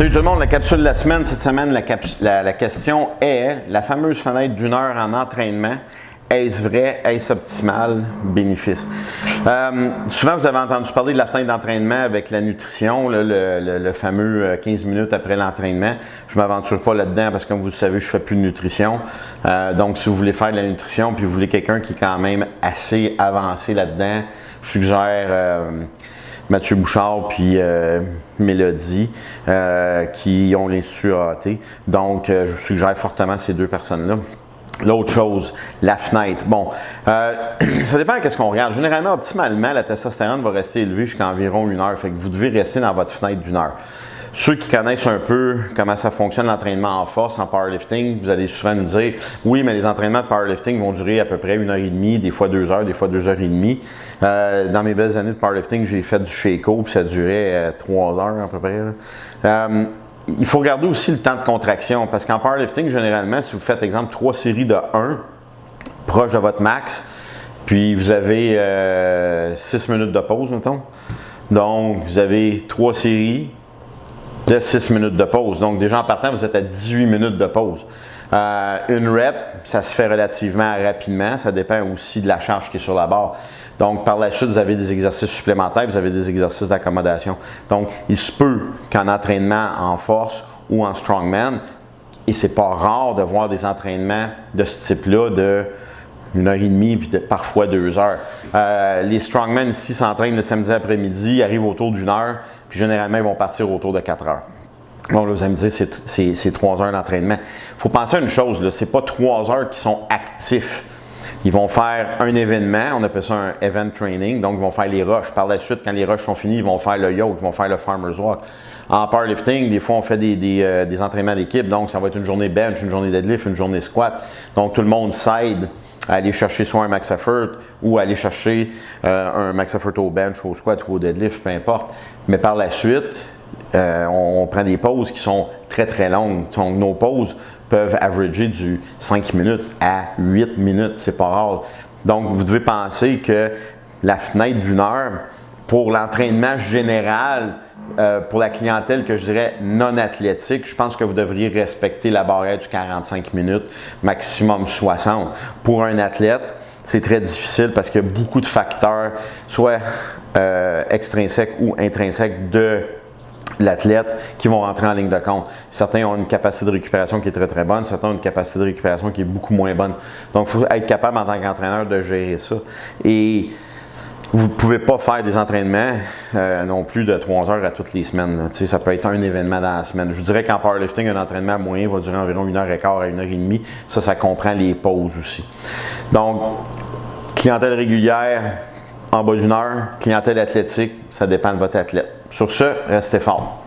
Salut tout le monde, la capsule de la semaine. Cette semaine, la question est la fameuse fenêtre d'1 heure en entraînement. Est-ce vrai? Est-ce optimal? Bénéfice. Souvent, vous avez entendu parler de la fenêtre d'entraînement avec la nutrition, là, le fameux 15 minutes après l'entraînement. Je ne m'aventure pas là-dedans parce que, comme vous le savez, je ne fais plus de nutrition. Donc, si vous voulez faire de la nutrition puis vous voulez quelqu'un qui est quand même assez avancé là-dedans, je suggère Mathieu Bouchard puis Mélodie qui ont l'Institut AAT. Donc, je suggère fortement ces deux personnes-là. L'autre chose, la fenêtre. Bon, ça dépend de ce qu'on regarde. Généralement, optimalement, la testostérone va rester élevée jusqu'à environ 1 heure. Fait que vous devez rester dans votre fenêtre d'1 heure. Ceux qui connaissent un peu comment ça fonctionne l'entraînement en force, en powerlifting, vous allez souvent nous dire « Oui, mais les entraînements de powerlifting vont durer à peu près 1h30, des fois 2 heures, des fois 2h30. » Dans mes belles années de powerlifting, j'ai fait du Shaco, puis ça durait 3 heures à peu près. Il faut regarder aussi le temps de contraction, parce qu'en powerlifting, généralement, si vous faites, exemple, 3 séries de 1, proche de votre max, puis vous avez 6 minutes de pause, mettons. Donc, vous avez 3 séries de 6 minutes de pause. Donc, déjà en partant, vous êtes à 18 minutes de pause. Une rep, ça se fait relativement rapidement. Ça dépend aussi de la charge qui est sur la barre. Donc, par la suite, vous avez des exercices supplémentaires, vous avez des exercices d'accommodation. Donc, il se peut qu'en entraînement en force ou en strongman, et c'est pas rare de voir des entraînements de ce type-là de 1h30 puis parfois 2 heures. Les strongmen ici s'entraînent le samedi après-midi, arrivent autour d'1 heure, puis généralement, ils vont partir autour de 4 heures. Bon, là, vous allez me dire, c'est 3 heures d'entraînement. Il faut penser à une chose, ce n'est pas 3 heures qui sont actifs. Ils vont faire un événement, on appelle ça un event training, donc ils vont faire les rushs. Par la suite, quand les rushs sont finis, ils vont faire le yoke, ils vont faire le farmer's walk. En powerlifting, des fois, on fait des entraînements d'équipe, donc ça va être une journée bench, une journée deadlift, une journée squat. Donc, tout le monde s'aide à aller chercher soit un max effort ou aller chercher un max effort au bench, au squat ou au deadlift, peu importe. Mais par la suite, on prend des pauses qui sont très, très longues. Donc, nos pauses peuvent averager du 5 minutes à 8 minutes, c'est pas rare. Donc, vous devez penser que la fenêtre d'1 heure, pour l'entraînement général, pour la clientèle que je dirais non athlétique, je pense que vous devriez respecter la barrière du 45 minutes, maximum 60. Pour un athlète, c'est très difficile parce qu'il y a beaucoup de facteurs, soit extrinsèques ou intrinsèques de l'athlète qui vont rentrer en ligne de compte. Certains ont une capacité de récupération qui est très très bonne, certains ont une capacité de récupération qui est beaucoup moins bonne. Donc, il faut être capable en tant qu'entraîneur de gérer ça. Et vous ne pouvez pas faire des entraînements non plus de 3 heures à toutes les semaines. Ça peut être un événement dans la semaine. Je vous dirais qu'en powerlifting, un entraînement moyen va durer environ 1h15 à 1h30. Ça comprend les pauses aussi. Donc, clientèle régulière, en bas d'1 heure, clientèle athlétique, ça dépend de votre athlète. Sur ce, restez fort.